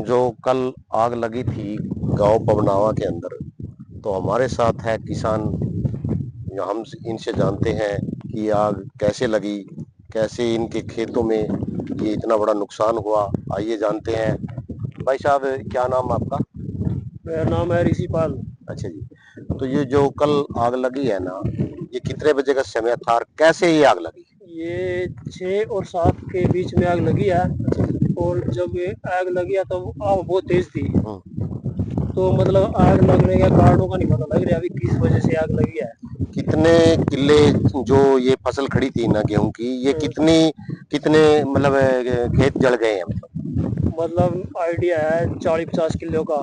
जो कल आग लगी थी गांव पवनावा के अंदर, तो हमारे साथ है किसान। हम इनसे जानते हैं कि आग कैसे लगी, कैसे इनके खेतों में ये इतना बड़ा नुकसान हुआ। आइए जानते हैं। भाई साहब, क्या नाम आपका? मेरा नाम है ऋषिपाल। अच्छा जी। तो ये जो कल आग लगी है ना, ये कितने बजे का समय था और कैसे ये आग लगी? ये 6 और 7 के बीच में आग लगी है। और जब ये आग लगी है तो आग बहुत तेज थी। तो मतलब आग लगने के कारणों का नहीं पता लग रहा अभी किस वजह से आग लगी है। कितने किले जो ये फसल खड़ी थी ना गेहूं की, ये कितने मतलब खेत जल गए हैं मतलब? मतलब आइडिया है 40-50 किलो का।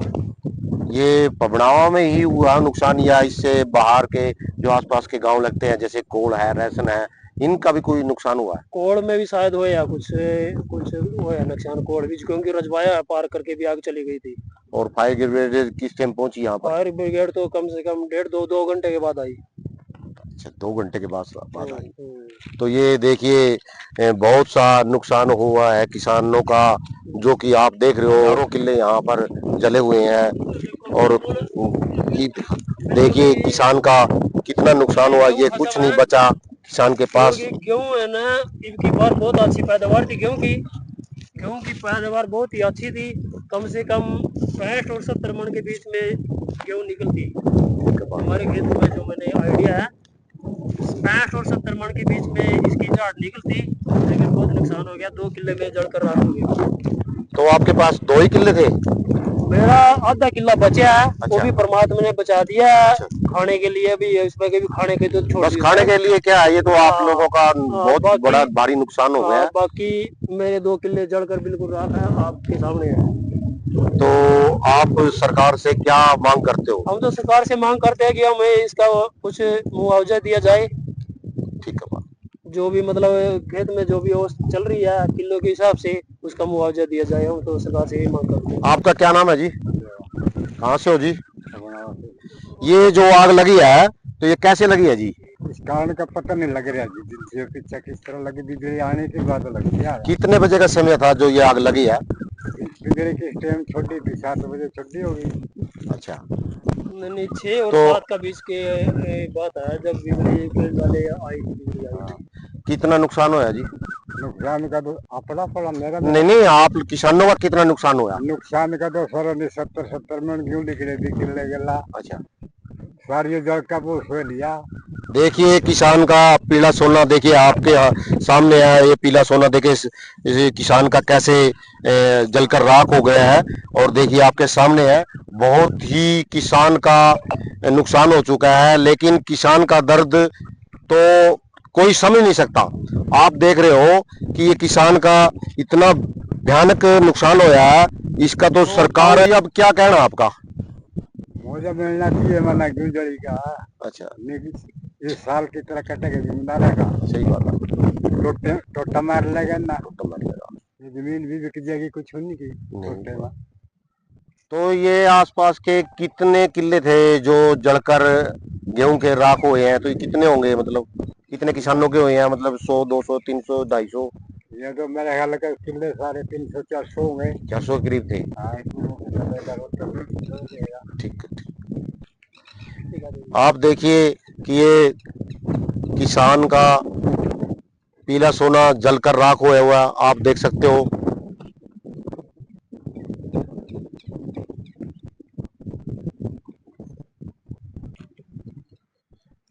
ये पबड़ावा में ही हुआ नुकसान या इससे बाहर के जो आसपास के गांव लगते हैं, जैसे कोल है, रैसन है, इनका भी कोई नुकसान हुआ है? कोड़ में भी शायद हो या कुछ कुछ हो या नुकसान कोड़ भी, क्योंकि रजवाया है, पार करके भी आग चली गई थी। और फायर ब्रिगेड किस टाइम पहुंची यहाँ पर? फायर ब्रिगेड तो कम से कम 1.5-2 घंटे के बाद आई। अच्छा, 2 घंटे के बाद आई। हम्म। तो ये देखिए, बहुत सा नुकसान हुआ है किसानों का, जो कि आप देख रहे हो, हजारों किले यहाँ पर जले हुए हैं। और देखिए किसान का कितना नुकसान ये हुआ, गेहूं ये कुछ खत्म नहीं है बचा किसान के पास। क्योंकि गेहूं है ना, इनकी बार बहुत अच्छी पैदावार थी गेहूं की पैदावार बहुत ही अच्छी थी। कम से कम 65 और 70 मन के बीच में गेहूं निकलती हमारे खेत में, जो मैंने आइडिया है 65 और 70 मन के बीच में इसकी झाड़ निकलती। लेकिन बहुत नुकसान हो गया, 2 किले में जलकर राख हो गया। तो आपके पास 2 ही किले थे? मेरा आधा किला बचा है, वो अच्छा। भी परमात्मा ने बचा दिया है। अच्छा, खाने के लिए भी इसमें के भी खाने के तो छोड़ बस दी खाने उसने। के लिए क्या है, ये तो आप लोगों का बहुत बाकी बड़ा भारी नुकसान हो गया है। बाकी मेरे 2 किले जलकर बिल्कुल राख है, आपके सामने है। तो आप सरकार से क्या मांग करते हो? हम तो सरकार से मांग करते हैं कि हमें इसका कुछ मुआवजा दिया जाए। ठीक है बात। जो भी मतलब खेत में जो भी औसत चल रही है किलो के हिसाब से उसका मुआवजा दिया जाए, हम तो सरकार से यही मांग करते हैं। आपका क्या नाम है जी? कहाँ से हो जी? ये जो आग लगी है, तो ये कैसे लगी है जी? इस कारण का पता नहीं लग रहा जी, दिन से पीछे किस तरह लगी, बिजली आने के बाद लगी यार। कितने बजे का समय था जो ये आग लगी है? बिजली किस टाइम छोड़ी थी, 7 बजे छोड़ी होगी। अच्छा। नहीं, 6 और 7 तो का बीच के बात है जब बिजली के वाले आई थी, बिजली आई हाँ, थी। कितना नुकसान हुआ जी? नुकसान का तो अपना पड़ा मेरा नहीं मेरा नहीं, आप किसानों का कितना नुकसान हुआ? नुकसान का तो सर ने 70-70 मन क्यों निकले थी किले गला अच्छा। सारी जल का वो सो लिया। देखिए किसान का पीला सोना, देखिए आपके सामने है ये पीला सोना। देखिए इस किसान का कैसे जलकर राख हो गया है। और देखिए आपके सामने है, बहुत ही किसान का नुकसान हो चुका है, लेकिन किसान का दर्द तो कोई समझ नहीं सकता। आप देख रहे हो कि ये किसान का इतना भयानक नुकसान होया है, इसका तो तो सरकार है। अब क्या कहना आपका? मुझे मिलना चाहिए मना क्यों जलेगा। अच्छा। लेकिन इस साल की तरह कटेगा जिम्मेदार है का सही बात है। टोटा मार लेगा ना, टोटल मार देगा। ये जमीन भी बिक जाएगी कुछ होने की नहीं। टोटे में। तो ये आसपास के कितने किले थे जो जलकर गेहूं के राख हुए हैं? तो ये कितने होंगे, मतलब कितने किसानों के हुए हैं? मतलब 100, 200, 300, 250? ये तो मेरे ख्याल का किले साढ़े 300-400 होंगे। 400 के करीब थे। हाँ, इसमें चलेगा तो हो जाएगा। ठीक है, ठीक। आप देखिए कि ये किसान का पीला सोना जलकर राख होया हुआ आप देख सकते हो।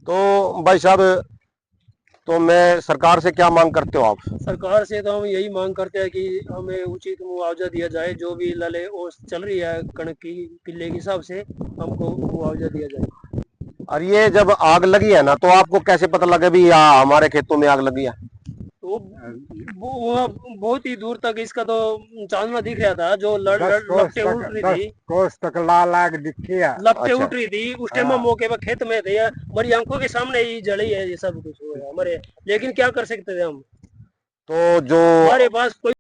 तो भाई साहब, तो मैं सरकार से क्या मांग करते हो आप? सरकार से तो हम यही मांग करते हैं कि हमें उचित मुआवजा दिया जाए, जो भी लले औसत चल रही है कणक की किले के हिसाब से हमको मुआवजा दिया जाए। और ये जब आग लगी है ना, तो आपको कैसे पता लगा भी यहाँ हमारे खेतों में आग लगी है? तो वो बहुत ही दूर तक इसका तो चांदना दिख रहा था, जो दस कोस लपटे तक उठ रही 10 थी। कोस तक लाल आग दिखी है। लपटे अच्छा। उठ रही थी उस टाइम, हम हाँ, मौके पर खेत में थे, हमारी आंखों के सामने ही जली है, ये सब कुछ हुआ है हमारे। लेकिन क्या कर सकते थे हम। तो जो हमारे पास कोई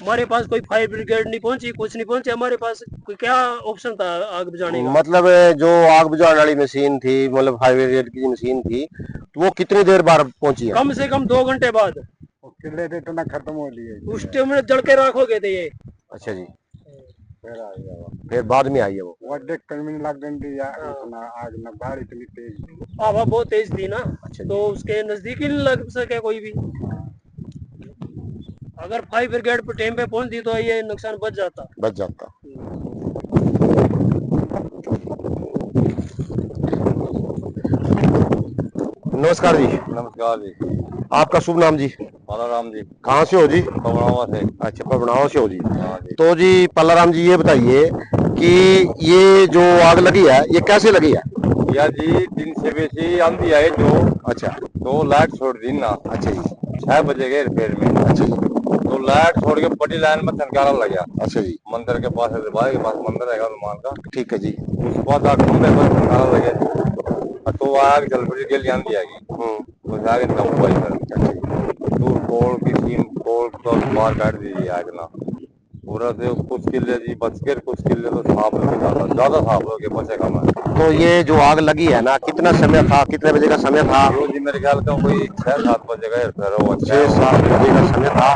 हमारे पास कोई फायर ब्रिगेड नहीं पहुंची, कुछ नहीं पहुंचे हमारे पास। कोई क्या ऑप्शन था आग बुझाने का। मतलब जो आग बुझाने वाली मशीन थी, मतलब फायर ब्रिगेड की मशीन थी, तो वो कितनी देर बाद पहुंची है? कम से कम 2 घंटे बाद। वो किले थे तो ना खत्म हो लिए उस थे। टाइम में जड़ के राख हो गए थे ये। अच्छा जी। फिर आ गया वो फिर बाद में आई है वो। देख कर मैंने लग गई यार इतना आग ना बाढ़ इतनी तेज थी। हवा बहुत तेज थी ना, अच्छा तो उसके नजदीक ही नहीं लग सके कोई भी। अगर फायर ब्रिगेड पर टाइम पे पहुंचती तो ये नुकसान बच जाता। बच जाता। नमस्कार जी। नमस्कार जी। आपका शुभ नाम जी? पालाराम जी। कहाँ से हो जी? पवनावा से। अच्छा, पबनाव से हो जी। हाँ जी। तो जी पालाराम जी, ये बताइए कि ये जो आग लगी है ये कैसे लगी है? या जी दिन से बेसी आंधी आई जो अच्छा। तो लाइट छोड़ दी ना। अच्छा जी। 6 बजे गए फिर में। अच्छा जी। तो लाइट छोड़ के बड़ी लाइन में ठनकारा लग गया। अच्छा जी। मंदिर के पास है, भाई के पास मंदिर है हनुमान का। ठीक है जी। उसके बाद आग खंबे पर ठनकारा लग गया तो आग जल पड़ी गई आंधी आ गई। तो आग इतना हुआ इधर दूर कोल की सीम कोल तो बाहर काट दी आग ना। पूरा से कुछ किले जी बच के, कुछ किले तो साफ हो गए, ज्यादा साफ हो गए, बचे कम है। तो ये जो आग लगी है ना, कितना समय था, कितने बजे का समय था? वो जी मेरे ख्याल का कोई 6-7 बजे का फिर वो 6-7 बजे का समय था।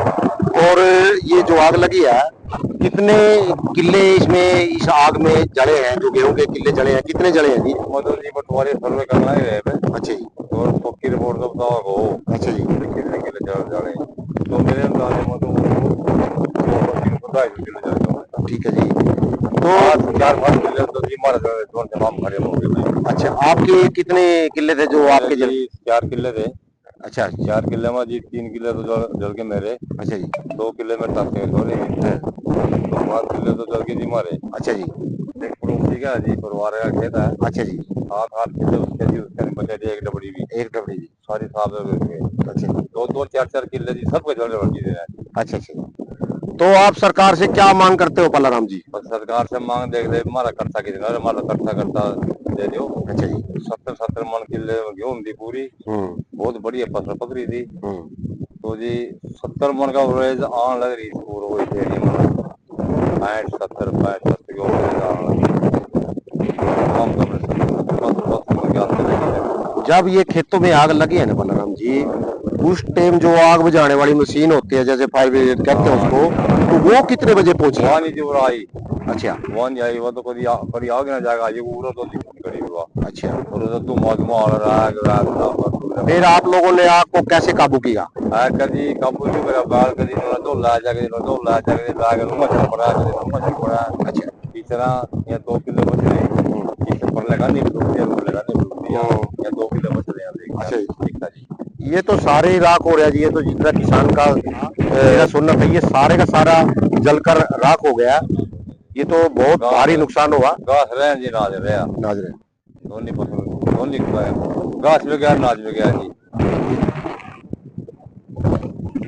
और ये जो आग लगी है, कितने किले इसमें इस आग में जले हैं? जो गेहूं के किले जले हैं, कितने जले हैं जी? मतलब जी पटवारी सर्वे करना ही रहे थे। अच्छा जी। और पक्की रिपोर्ट तो बताओ को। अच्छा जी। कितने किले जले तो मेरे अंदाजे में तो 200-300 किले जले होंगे। ठीक है जी। तो 4-5 किले तो जी मारे जोन तमाम खड़े हो गए। अच्छा, आपके कितने किले थे जो आपके जल? 4 किले थे। अच्छा। 4 किले में जी 3 किले तो जल के मेरे। अच्छा जी। 2 किले में टाके छोड़े। तो 5 किले तो जल के जी मारे। अच्छा जी। एक पड़ोसी का जी परिवार का खेत है। अच्छा जी। 8 किले उसके जी, उसके बचे जी एक डबड़ी भी। एक डबड़ी जी। सारी साफ हो गई। अच्छा जी। 2-2 4-4 किले जी सबके जल रही है। अच्छा अच्छा। तो आप सरकार से क्या मांग करते हो पालाराम जी? बस सरकार से मांग देख ले हमारा खर्चा कितना है, हमारा खर्चा करता दे दो। अच्छा जी। 70-70 मन किले गेहूं थी पूरी। बहुत बढ़िया फसल पकड़ी थी। तो जी 70 मन का एवरेज आने लग रही पूरा वही एरिया में 65-70 जब ये खेतों में आग लगी है ना पालाराम जी, उस टाइम जो आग बुझाने वाली मशीन होती है, जैसे फायर ब्रिगेड कहते हैं उसको, तो वो कितने बजे पहुंची? वहाँ नहीं जो आई। अच्छा। वहाँ नहीं आई, वो तो कभी आगे ना जाएगा, ये पूरा तो करी हुआ। अच्छा। और तो तुम मौजमा फिर आप लोगों ने आग को कैसे काबू किया? कभी काबू नहीं करा, बाल कभी दो ला जाके दो ला जाके लागे मचल पड़ा, कभी मचल पड़ा। अच्छा। तीसरा या 2 किलो बच रहे, तीसरा पर लगा नहीं लगा नहीं या 2 किलो बच रहे। अच्छा जी। ये तो सारे ही राख हो रहा है जी। ये तो जितना किसान का मेरा सुनना था, ये सारे का सारा जलकर राख हो गया। ये तो बहुत भारी नुकसान हुआ। घास रहे जी, नाज रहे नाज रहे दोनों फसल दोनों घास भी गया, नाज भी गया जी।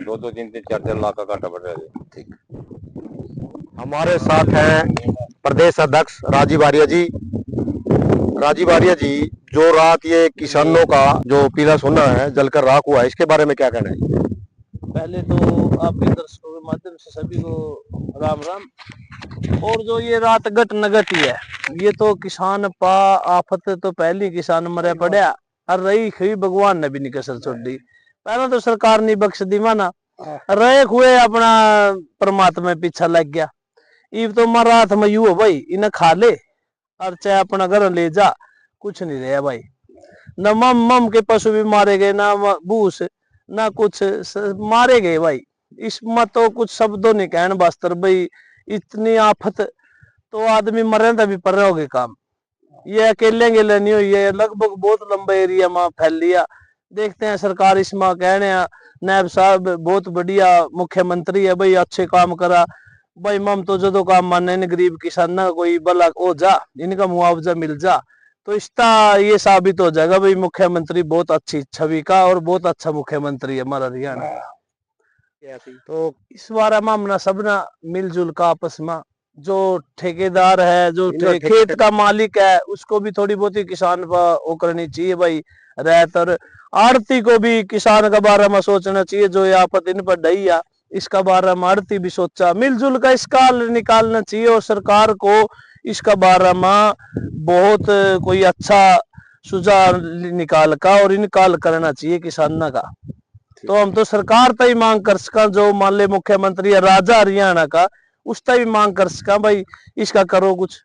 2-2 3-3 4-4 लाख का घाटा बढ़ रहा है। ठीक। हमारे साथ हैं प्रदेश अध्यक्ष राजीव आर्य जी। राजीव आर्य जी, जो रात ये किसानों का जो पीला सोना है जलकर राख हुआ है, इसके बारे में क्या कहना है? पहले तो आपके दर्शकों के माध्यम से सभी को राम राम। और जो ये रात घटना घटी है, ये तो किसान पा आफत तो पहले किसान मरे पड़ा और रही खी भगवान ने भी नहीं कसर छोड़ दी। पहले तो सरकार ने बख्श दी माना, रहे हुए अपना परमात्मा पीछा लग गया। इब तो मारा हाथ में यू हो भाई, इन्हें खा ले और चाहे अपना घर ले जा, कुछ नहीं रहा भाई। न मम के पशु भी मारे गए, ना भूस ना कुछ मारे गए भाई। इसमें तो कुछ शब्दों नहीं कहने बस्तर भाई, इतनी आफत तो आदमी मरे तभी पर रहोगे काम। ये अकेले गेले नहीं हुई है, लगभग बहुत लंबा एरिया में फैल लिया। देखते हैं सरकार इसमें कहने नायब साहब बहुत बढ़िया मुख्यमंत्री है भाई, अच्छे काम करा भाई। मम तो जो काम माने न गरीब किसान ना कोई भला हो जा, इनका मुआवजा मिल जा, तो इसका ये साबित हो जाएगा भाई मुख्यमंत्री बहुत अच्छी छवि का और बहुत अच्छा मुख्यमंत्री है हमारा हरियाणा। तो इस बार हम सबना मिलजुल का आपस में, जो ठेकेदार है, जो खेत का मालिक है, उसको भी थोड़ी बहुत ही किसान पर वो करनी चाहिए भाई रहत। और आड़ती को भी किसान के बारे में सोचना चाहिए, जो ये आफत इन पर डई है, इसका बारे में आड़ती भी सोचा मिलजुल का इसका निकालना चाहिए। और सरकार को इसका बारे में बहुत कोई अच्छा सुझाव निकाल का और इनकाल करना चाहिए किसानों का। तो हम तो सरकार तक मांग कर सका, जो मान ले मुख्यमंत्री है राजा हरियाणा का, उसका भी मांग कर सका भाई इसका करो कुछ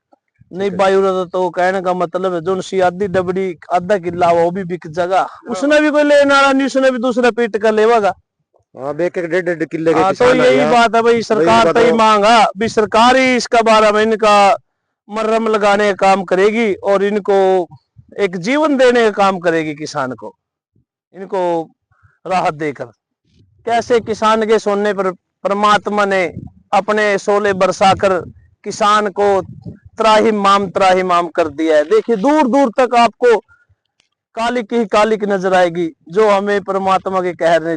नहीं भाई उरा तो कहने का मतलब है जो सी आधी डबड़ी आधा किला वो भी बिक जाएगा उसने भी कोई लेने वाला नहीं उसने भी दूसरा पीट कर लेवागा। अब एक एक डेढ़ डेढ़ किले के हाँ तो किसान है यही यहाँ। बात है भाई सरकार तो ही बताओ। मांगा भी सरकार ही इसका 12 महीने का मरहम लगाने का काम करेगी और इनको एक जीवन देने का काम करेगी किसान को इनको राहत देकर। कैसे किसान के सोने पर परमात्मा ने अपने सोले बरसाकर किसान को त्राहिमाम कर दिया है। देखिए दूर दूर तक आपको कालिक ही कालिक नजर आएगी जो हमें परमात्मा के कहर ने